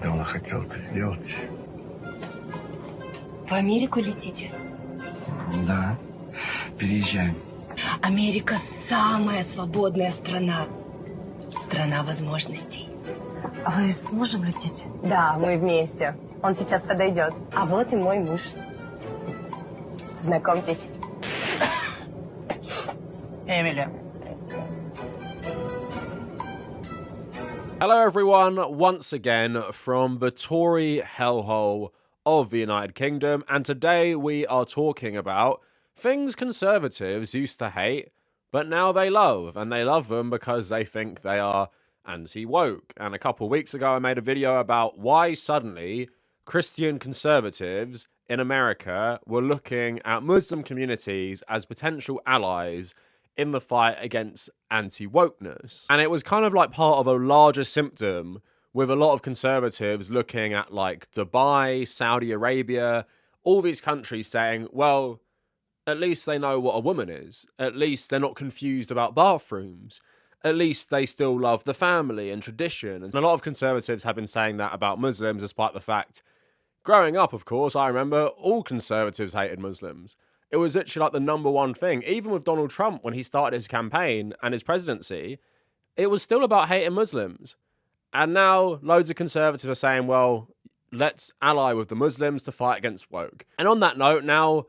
давно хотел это сделать. В Америку летите? Да, переезжаем. Америка самая свободная страна. Страна возможностей. А вы с мужем летите? Да, мы вместе. Он сейчас подойдет. А вот и мой муж. Знакомьтесь. Эмили. Hello everyone, once again from the Tory hellhole of the United Kingdom, and today we are talking about things conservatives used to hate, but now they love, and they love them because they think they are anti-woke. And a couple of weeks ago I made a video about why suddenly Christian conservatives in America were looking at Muslim communities as potential allies in the fight against anti-wokeness. And it was kind of like part of a larger symptom with a lot of conservatives looking at like Dubai, Saudi Arabia, all these countries saying, well, at least they know what a woman is. At least they're not confused about bathrooms. At least they still love the family and tradition. And a lot of conservatives have been saying that about Muslims, despite the fact, growing up, of course, I remember all conservatives hated Muslims. It was literally like the number one thing. Even with Donald Trump, when he started his campaign and his presidency, it was still about hating Muslims. And now loads of conservatives are saying, well, let's ally with the Muslims to fight against woke. And on that note, now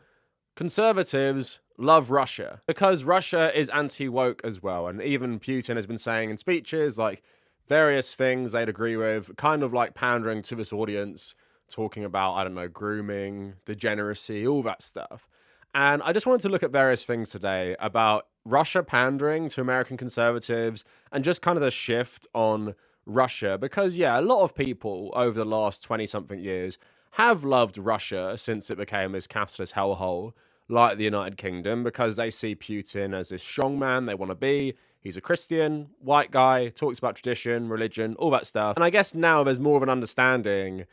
conservatives love Russia because Russia is anti-woke as well. And even Putin has been saying in speeches like various things they'd agree with, kind of like pandering to this audience, talking about, I don't know, grooming, degeneracy, all that stuff. And I just wanted to look at various things today about Russia pandering to American conservatives and just kind of the shift on Russia. Because, yeah, a lot of people over the last 20-something years have loved Russia since it became this capitalist hellhole like the United Kingdom because they see Putin as this strongman they want to be. He's a Christian, white guy, talks about tradition, religion, all that stuff. And I guess now there's more of an understanding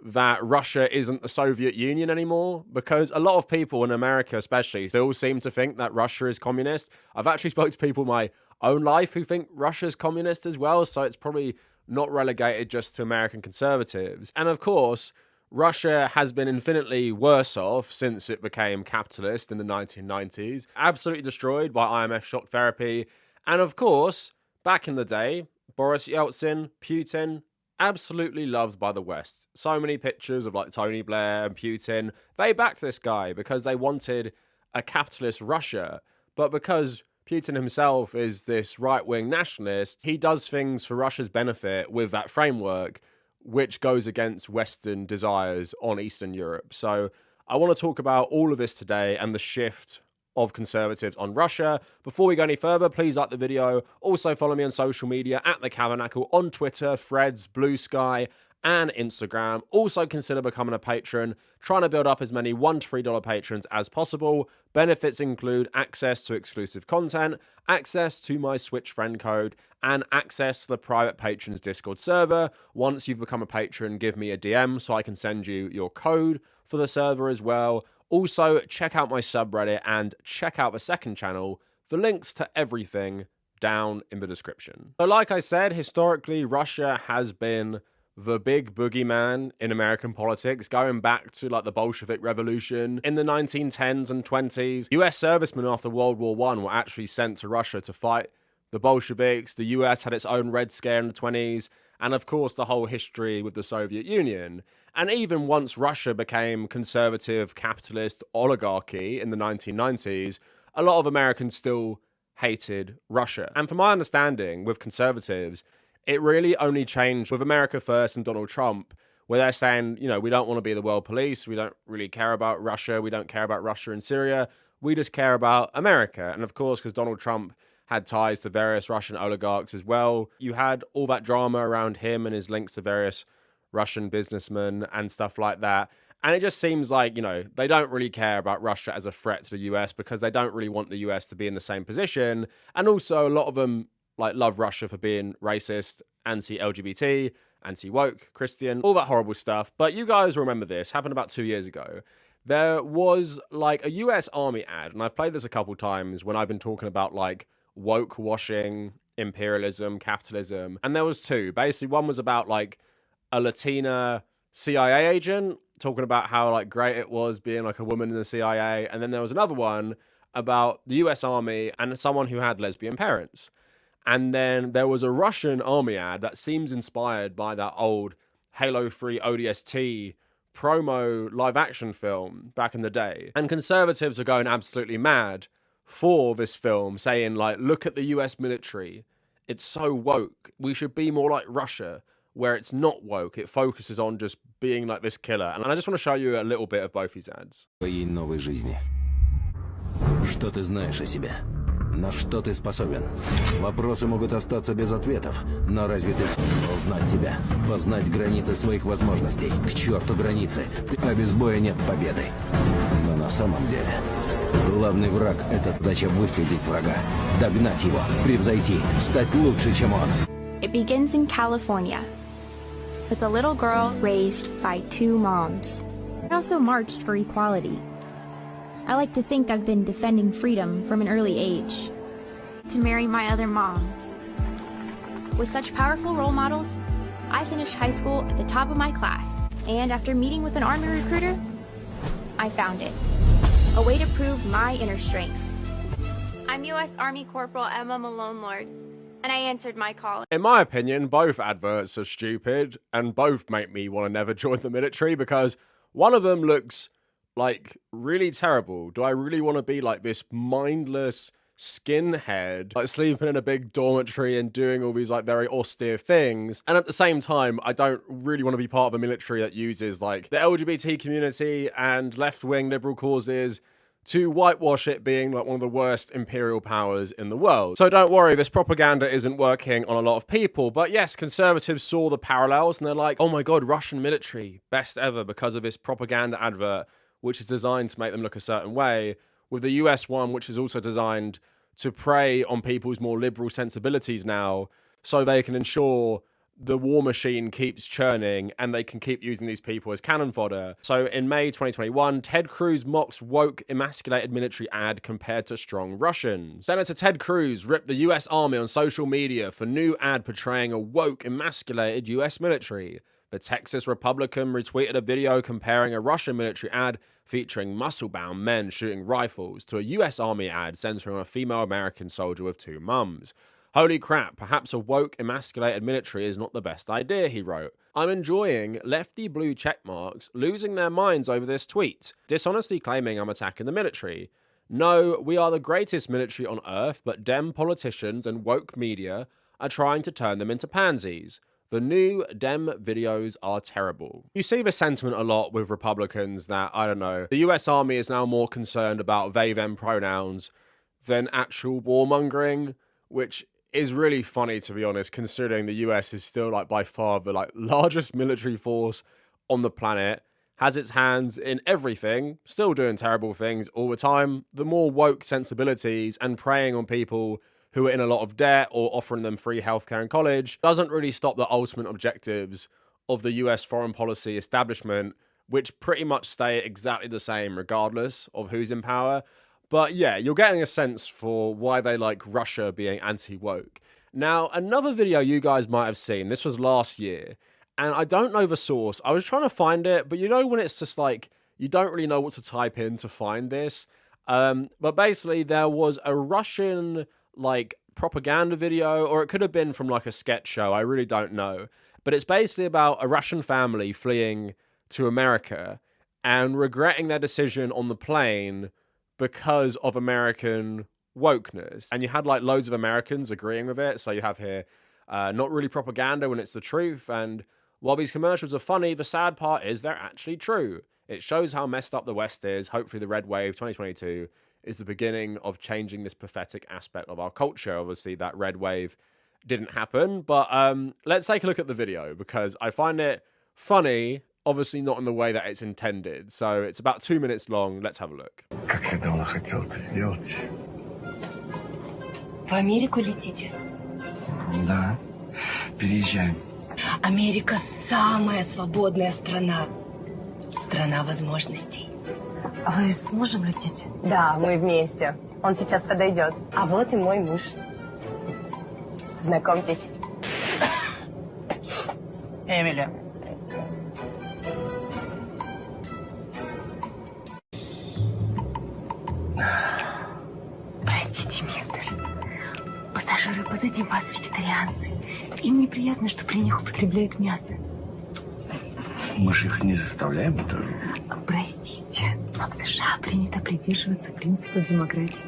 that Russia isn't the Soviet Union anymore, because a lot of people in America especially still seem to think that Russia is communist. I've actually spoke to people in my own life who think Russia's communist as well, so it's probably not relegated just to American conservatives. And of course, Russia has been infinitely worse off since it became capitalist in the 1990s, absolutely destroyed by IMF shock therapy. And of course, back in the day, Boris Yeltsin, Putin, absolutely loved by the West. So many pictures of like Tony Blair and Putin. They backed this guy because they wanted a capitalist Russia. But because Putin himself is this right-wing nationalist, he does things for Russia's benefit with that framework, which goes against Western desires on Eastern Europe. So I want to talk about all of this today and the shift of conservatives on Russia. Before we go any further, please like the video. Also follow me on social media at the Kavernacle on Twitter, Threads, Blue Sky, and Instagram. Also consider becoming a patron, trying to build up as many $1 to $3 patrons as possible. Benefits include access to exclusive content, access to my Switch friend code, and access to the private patrons Discord server. Once you've become a patron, give me a DM so I can send you your code for the server as well. Also, check out my subreddit and check out the second channel for links to everything down in the description. So like I said, historically, Russia has been the big boogeyman in American politics, going back to like the Bolshevik Revolution in the 1910s and 20s. US servicemen after World War I were actually sent to Russia to fight the Bolsheviks. The US had its own Red Scare in the 20s, and of course the whole history with the Soviet Union. And even once Russia became conservative capitalist oligarchy in the 1990s, a lot of Americans still hated Russia. And from my understanding, with conservatives, it really only changed with America First and Donald Trump, where they're saying, you know, we don't want to be the world police, we don't really care about Russia, we don't care about Russia and Syria, we just care about America. And of course, because Donald Trump had ties to various Russian oligarchs as well, you had all that drama around him and his links to various Russian businessmen and stuff like that. And it just seems like, you know, they don't really care about Russia as a threat to the US because they don't really want the US to be in the same position. And also a lot of them like love Russia for being racist, anti-LGBT, anti-woke, Christian, all that horrible stuff. But you guys remember this, happened about 2 years ago. There was like a US Army ad, and I've played this a couple times when I've been talking about like woke washing, imperialism, capitalism. And there was two. Basically, one was about like a Latina CIA agent talking about how like great it was being like a woman in the CIA. And then there was another one about the US Army and someone who had lesbian parents. And then there was a Russian army ad that seems inspired by that old Halo 3 ODST promo live action film back in the day. And conservatives are going absolutely mad for this film, saying like, look at the US military. It's so woke. We should be more like Russia, where it's not woke. It focuses on just being like this killer. And I just want to show you a little bit of both these ads. Твоей новой жизни. Что ты знаешь о себе? На что ты способен? Вопросы могут остаться без ответов, но разве ты сможешь узнать себя? Познать границы своих возможностей? К черту границы! А без боя нет победы. Но на самом деле, главный враг — это задача выследить врага, догнать его, превзойти, стать лучше, чем он. It begins in California, with a little girl raised by two moms. I also marched for equality. I like to think I've been defending freedom from an early age. To marry my other mom. With such powerful role models, I finished high school at the top of my class. And after meeting with an army recruiter, I found it. A way to prove my inner strength. I'm U.S. Army Corporal Emma Malone Lord, and I answered my call. In my opinion, both adverts are stupid and both make me want to never join the military, because one of them looks like really terrible. Do I really want to be like this mindless skinhead, like sleeping in a big dormitory and doing all these like very austere things? And at the same time, I don't really want to be part of a military that uses like the LGBT community and left-wing liberal causes to whitewash it being like one of the worst imperial powers in the world. So don't worry, this propaganda isn't working on a lot of people. But yes, conservatives saw the parallels and they're like, oh my God, Russian military, best ever, because of this propaganda advert, which is designed to make them look a certain way, with the US one, which is also designed to prey on people's more liberal sensibilities now, so they can ensure the war machine keeps churning and they can keep using these people as cannon fodder. So in May 2021, Ted Cruz mocks woke, emasculated military ad compared to strong Russians. Senator Ted Cruz ripped the US Army on social media for new ad portraying a woke, emasculated US military. The Texas Republican retweeted a video comparing a Russian military ad featuring muscle-bound men shooting rifles to a US Army ad centering on a female American soldier with two mums. Holy crap, perhaps a woke, emasculated military is not the best idea, he wrote. I'm enjoying lefty blue checkmarks losing their minds over this tweet, dishonestly claiming I'm attacking the military. No, we are the greatest military on earth, but Dem politicians and woke media are trying to turn them into pansies. The new Dem videos are terrible. You see this sentiment a lot with Republicans that, I don't know, the US Army is now more concerned about they-them pronouns than actual warmongering, which is really funny, to be honest, considering the US is still like by far the like largest military force on the planet, has its hands in everything, still doing terrible things all the time. The more woke sensibilities and preying on people who are in a lot of debt or offering them free healthcare and college doesn't really stop the ultimate objectives of the US foreign policy establishment, which pretty much stay exactly the same regardless of who's in power. But yeah, you're getting a sense for why they like Russia being anti-woke. Now, another video you guys might have seen, this was last year, and I don't know the source. I was trying to find it, but you know when it's just like, you don't really know what to type in to find this? But basically, there was a Russian like propaganda video, or it could have been from like a sketch show, I really don't know. But it's basically about a Russian family fleeing to America and regretting their decision on the plane because of American wokeness. And you had like loads of Americans agreeing with it. So you have here, not really propaganda when it's the truth. And while these commercials are funny, the sad part is they're actually true. It shows how messed up the West is. Hopefully the Red Wave 2022 is the beginning of changing this pathetic aspect of our culture. Obviously that Red Wave didn't happen, but let's take a look at the video because I find it funny, obviously not in the way that it's intended. So it's about 2 minutes long. Let's have a look. Как я давно хотел это сделать. В Америку летите? Да, переезжаем. Америка самая свободная страна. Страна возможностей. А вы с мужем летите? Да, мы вместе. Он сейчас подойдет. А вот и мой муж. Знакомьтесь. Эмили. позади вас вегетарианцы. Им неприятно, что при них употребляют мясо. Мы же их не заставляем это. Простите, но в США принято придерживаться принципов демократии.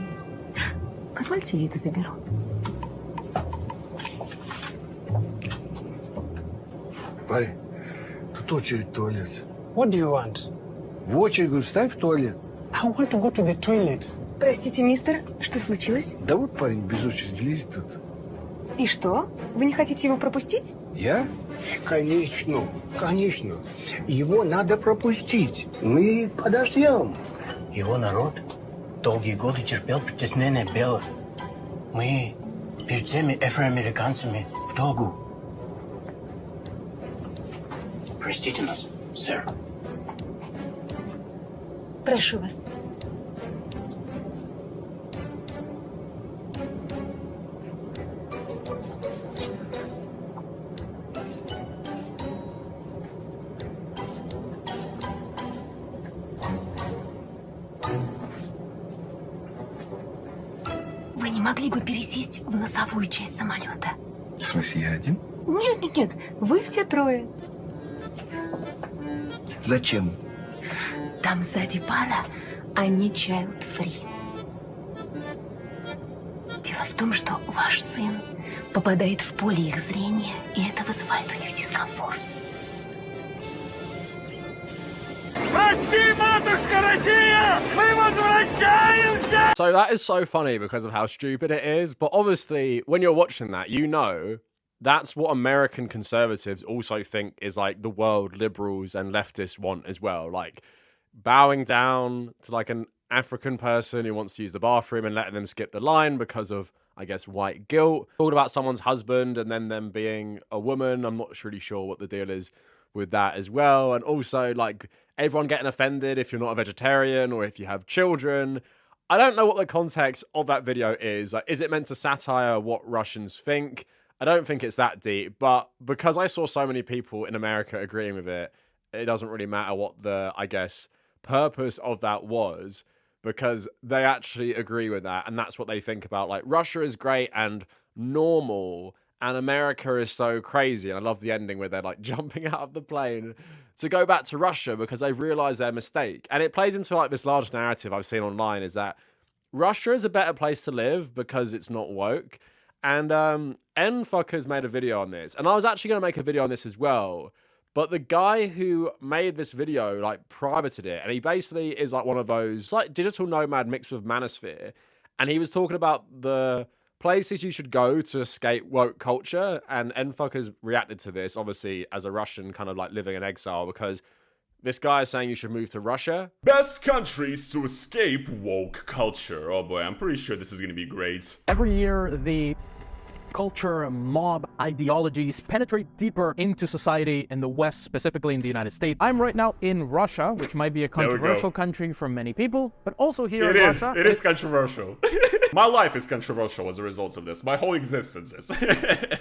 Позвольте, я это заберу. Парень, тут очередь в туалет. What do you want? В очередь, говорю, встань в туалет. I want to go to the toilet. Простите, мистер, что случилось? Да вот парень без очереди лезет тут. И что? Вы не хотите его пропустить? Я? Конечно, конечно. Его надо пропустить. Мы подождем. Его народ долгие годы терпел притеснение белых. Мы перед всеми афроамериканцами в долгу. Простите нас, сэр. Прошу вас. Вы не могли бы пересесть в носовую часть самолета? В смысле, я один? Нет, вы все трое. Зачем? Там сзади пара, а не child-free. Дело в том, что ваш сын попадает в поле их зрения, и это вызывает у них дискомфорт. So that is so funny because of how stupid it is. But obviously, when you're watching that, you know that's what American conservatives also think is like the world liberals and leftists want as well. Like bowing down to like an African person who wants to use the bathroom and letting them skip the line because of, I guess, white guilt. Talking about someone's husband and then them being a woman. I'm not really sure what the deal is with that as well. And also like everyone getting offended if you're not a vegetarian or if you have children. I don't know what the context of that video is. Like, is it meant to satire what Russians think? I don't think it's that deep, but because I saw so many people in America agreeing with it, it doesn't really matter what the, I guess, purpose of that was, because they actually agree with that, and that's what they think about. Like, Russia is great and normal, and America is so crazy. And I love the ending where they're like jumping out of the plane to go back to Russia because they've realized their mistake. And it plays into like this large narrative I've seen online, is that Russia is a better place to live because it's not woke. And N-Fuckers made a video on this, and I was actually going to make a video on this as well, but the guy who made this video like privated it, and he basically is like one of those like digital nomad mixed with manosphere, and he was talking about the places you should go to escape woke culture, and N-Fuckers reacted to this, obviously as a Russian kind of like living in exile, because this guy is saying you should move to Russia. Best countries to escape woke culture. Oh boy, I'm pretty sure this is gonna be great. Every year, the culture, mob ideologies penetrate deeper into society in the West, specifically in the United States. I'm right now in Russia, which might be a controversial country for many people, but also here in Russia. It is controversial. My life is controversial as a result of this. My whole existence is.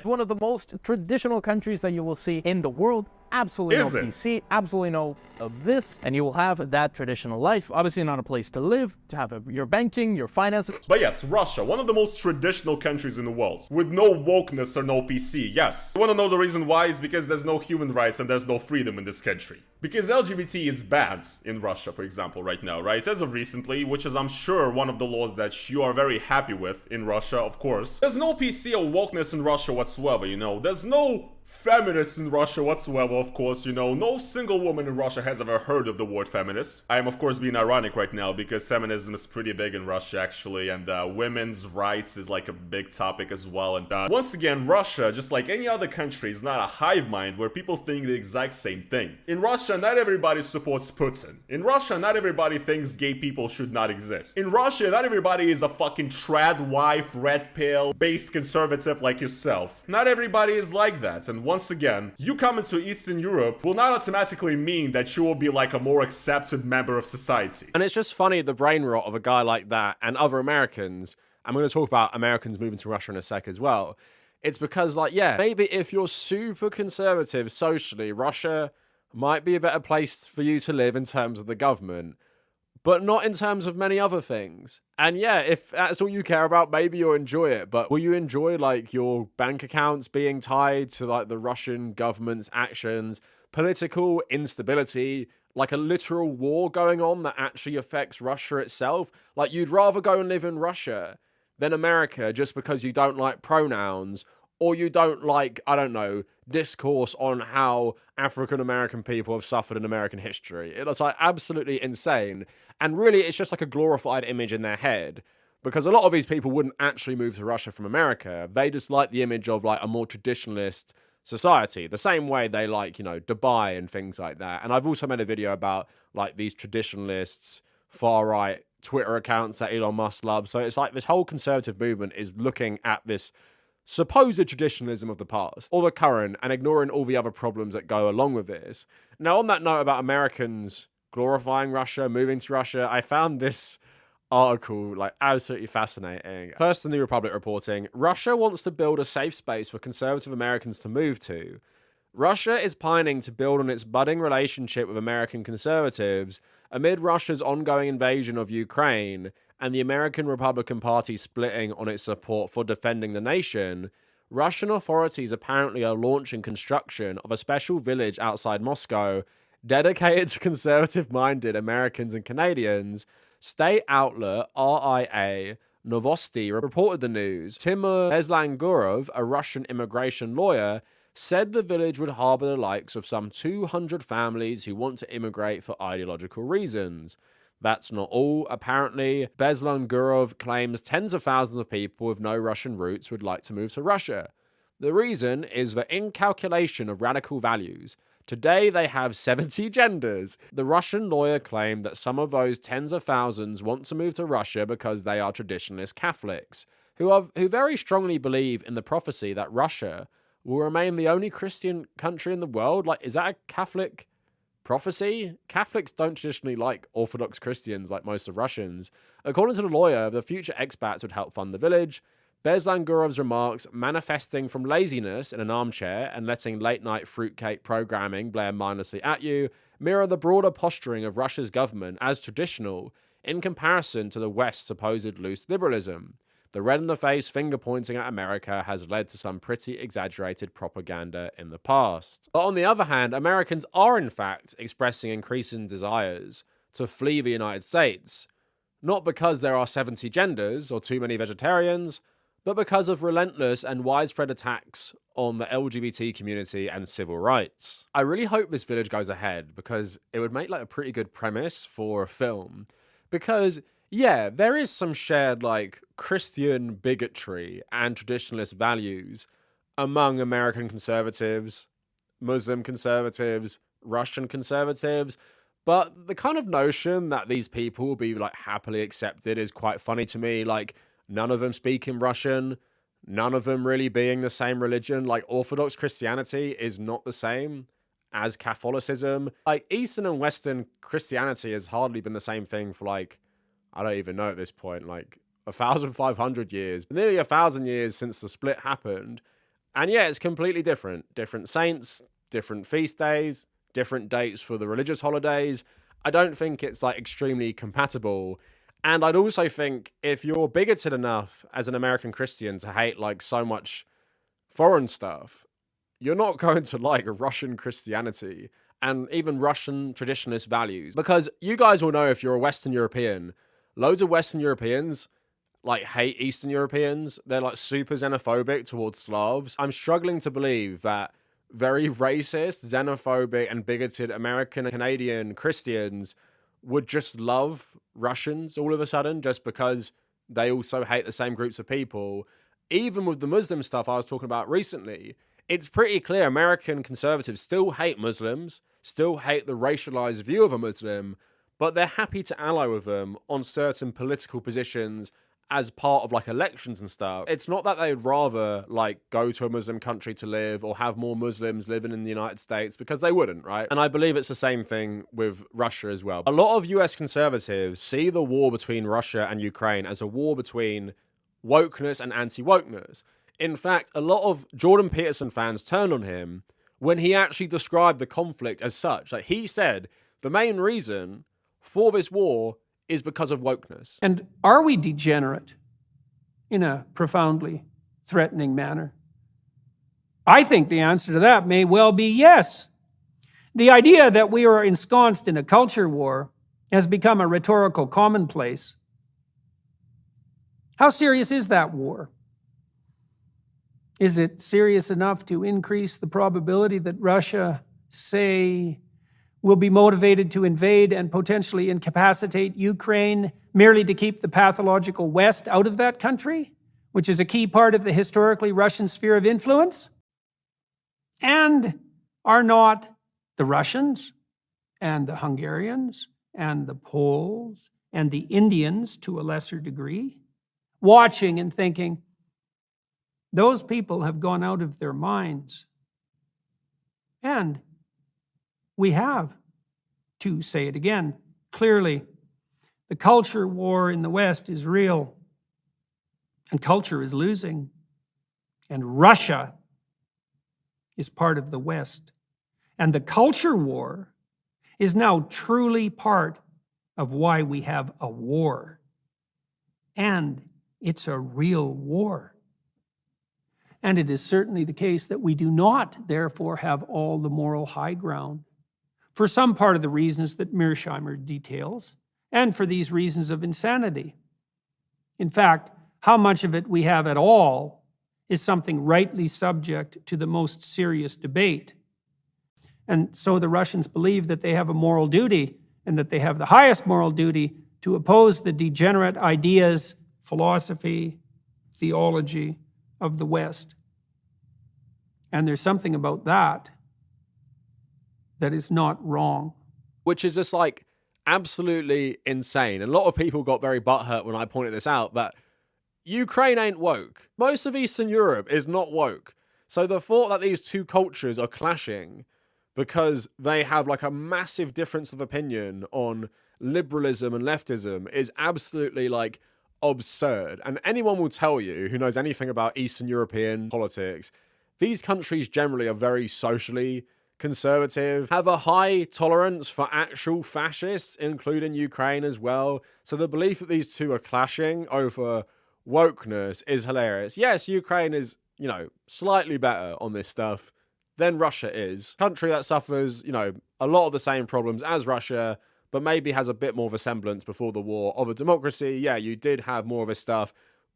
One of the most traditional countries that you will see in the world. Absolutely no PC, absolutely no of this, and you will have that traditional life. Obviously not a place to live, to have your banking, your finances. But yes, Russia, one of the most traditional countries in the world, with no wokeness or no PC, yes. You wanna know the reason why? Is because there's no human rights and there's no freedom in this country. Because LGBT is banned in Russia, for example, right now, right? As of recently, which is, I'm sure, one of the laws that you are very happy with in Russia, of course. There's no PC or wokeness in Russia whatsoever, you know. There's no feminists in Russia whatsoever, of course, you know. No single woman in Russia has ever heard of the word feminist. I am, of course, being ironic right now because feminism is pretty big in Russia, actually, and women's rights is like a big topic as well. And once again, Russia, just like any other country, is not a hive mind where people think the exact same thing. In Russia, not everybody supports Putin. In Russia, not everybody thinks gay people should not exist. In Russia, not everybody is a fucking trad wife, red pill, based conservative like yourself. Not everybody is like that. And once again, you coming to Eastern Europe will not automatically mean that you will be like a more accepted member of society. And it's just funny, the brain rot of a guy like that and other Americans. I'm going to talk about Americans moving to Russia in a sec as well. It's because, like, yeah, maybe if you're super conservative socially, Russia might be a better place for you to live in terms of the government. but not in terms of many other things. And yeah, if that's all you care about, maybe you'll enjoy it. But will you enjoy like your bank accounts being tied to like the Russian government's actions, political instability, like a literal war going on that actually affects Russia itself? Like, you'd rather go and live in Russia than America just because you don't like pronouns, or you don't like, I don't know, discourse on how African American people have suffered in American history. It's like absolutely insane. And really, it's just like a glorified image in their head, because a lot of these people wouldn't actually move to Russia from America. They just like the image of like a more traditionalist society, the same way they like, you know, Dubai and things like that. And I've also made a video about like these traditionalists, far-right Twitter accounts that Elon Musk loves. So it's like this whole conservative movement is looking at this supposed traditionalism of the past or the current and ignoring all the other problems that go along with this. Now, on that note about Americans glorifying Russia, moving to Russia, I found this article like absolutely fascinating. First, the New Republic reporting, Russia wants to build a safe space for conservative Americans to move to. Russia is pining to build on its budding relationship with American conservatives amid Russia's ongoing invasion of Ukraine and the American Republican Party splitting on its support for defending the nation. Russian authorities apparently are launching construction of a special village outside Moscow dedicated to conservative-minded Americans and Canadians. State outlet RIA Novosti reported the news. Timur Bezlangurov, a Russian immigration lawyer, said the village would harbor the likes of some 200 families who want to immigrate for ideological reasons. That's not all. Apparently, Bezlangurov claims tens of thousands of people with no Russian roots would like to move to Russia. The reason is the incalculation of radical values. Today, they have 70 genders. The Russian lawyer claimed that some of those tens of thousands want to move to Russia because they are traditionalist Catholics, who very strongly believe in the prophecy that Russia will remain the only Christian country in the world. Like, is that a Catholic prophecy? Catholics don't traditionally like Orthodox Christians like most of Russians. According to the lawyer, the future expats would help fund the village. Bezlangurov's remarks, manifesting from laziness in an armchair and letting late-night fruitcake programming blare mindlessly at you, mirror the broader posturing of Russia's government as traditional in comparison to the West's supposed loose liberalism. The red-in-the-face finger-pointing at America has led to some pretty exaggerated propaganda in the past. But on the other hand, Americans are in fact expressing increasing desires to flee the United States, not because there are 70 genders or too many vegetarians, but because of relentless and widespread attacks on the LGBT community and civil rights. I really hope this village goes ahead, because it would make like a pretty good premise for a film. Because, yeah, there is some shared like Christian bigotry and traditionalist values among American conservatives, Muslim conservatives, Russian conservatives, but the kind of notion that these people will be like happily accepted is quite funny to me. Like, none of them speaking Russian, none of them really being the same religion. Like, Orthodox Christianity is not the same as Catholicism. Like, Eastern and Western Christianity has hardly been the same thing for like, I don't even know at this point, like 1,500 years, nearly 1,000 years since the split happened. And yeah, it's completely different. Different saints, different feast days, different dates for the religious holidays. I don't think it's like extremely compatible. And I'd also think if you're bigoted enough as an American Christian to hate like so much foreign stuff, you're not going to like Russian Christianity and even Russian traditionalist values. Because you guys will know, if you're a Western European, loads of Western Europeans like hate Eastern Europeans. They're like super xenophobic towards Slavs. I'm struggling to believe that very racist, xenophobic and bigoted American and Canadian Christians would just love Russians all of a sudden just because they also hate the same groups of people. Even with the Muslim stuff I was talking about recently, it's pretty clear American conservatives still hate Muslims, still hate the racialized view of a Muslim, but they're happy to ally with them on certain political positions as part of like elections and stuff. It's not that they'd rather like go to a Muslim country to live or have more Muslims living in the United States, because they wouldn't, right? And I believe it's the same thing with Russia as well. A lot of US conservatives see the war between Russia and Ukraine as a war between wokeness and anti-wokeness. In fact, a lot of Jordan Peterson fans turned on him when he actually described the conflict as such. Like, he said the main reason for this war is because of wokeness. And are we degenerate in a profoundly threatening manner? I think the answer to that may well be yes. The idea that we are ensconced in a culture war has become a rhetorical commonplace. How serious is that war? Is it serious enough to increase the probability that Russia, say, will be motivated to invade and potentially incapacitate Ukraine merely to keep the pathological West out of that country, which is a key part of the historically Russian sphere of influence? And are not the Russians and the Hungarians and the Poles and the Indians, to a lesser degree, watching and thinking, those people have gone out of their minds? And we have, to say it again, clearly, the culture war in the West is real, and culture is losing, and Russia is part of the West. And the culture war is now truly part of why we have a war. And it's a real war. And it is certainly the case that we do not, therefore, have all the moral high ground, for some part of the reasons that Mearsheimer details, and for these reasons of insanity. In fact, how much of it we have at all is something rightly subject to the most serious debate. And so the Russians believe that they have a moral duty, and that they have the highest moral duty to oppose the degenerate ideas, philosophy, theology of the West. And there's something about that that is not wrong. Which is just like absolutely insane. And a lot of people got very butthurt when I pointed this out, but Ukraine ain't woke. Most of Eastern Europe is not woke. So the thought that these two cultures are clashing because they have like a massive difference of opinion on liberalism and leftism is absolutely like absurd. And anyone will tell you who knows anything about Eastern European politics, these countries generally are very socially conservative, have a high tolerance for actual fascists, including Ukraine as well. So the belief that these two are clashing over wokeness is hilarious. Yes, Ukraine is, you know, slightly better on this stuff than Russia is. Country that suffers, you know, a lot of the same problems as Russia, but maybe has a bit more of a semblance before the war of a democracy. Yeah, you did have more of this stuff,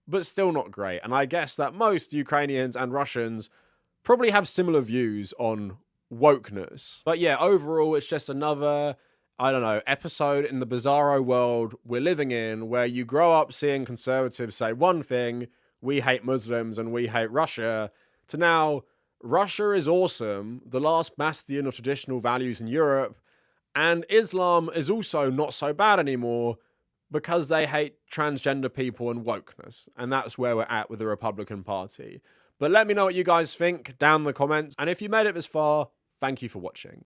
but still not great. And I guess that most Ukrainians and Russians probably have similar views on wokeness. But yeah, overall, it's just another, I don't know, episode in the bizarro world we're living in where you grow up seeing conservatives say one thing, we hate Muslims and we hate Russia, to now, Russia is awesome, the last bastion of traditional values in Europe, and Islam is also not so bad anymore because they hate transgender people and wokeness. And that's where we're at with the Republican Party. But let me know what you guys think down in the comments. And if you made it this far, thank you for watching.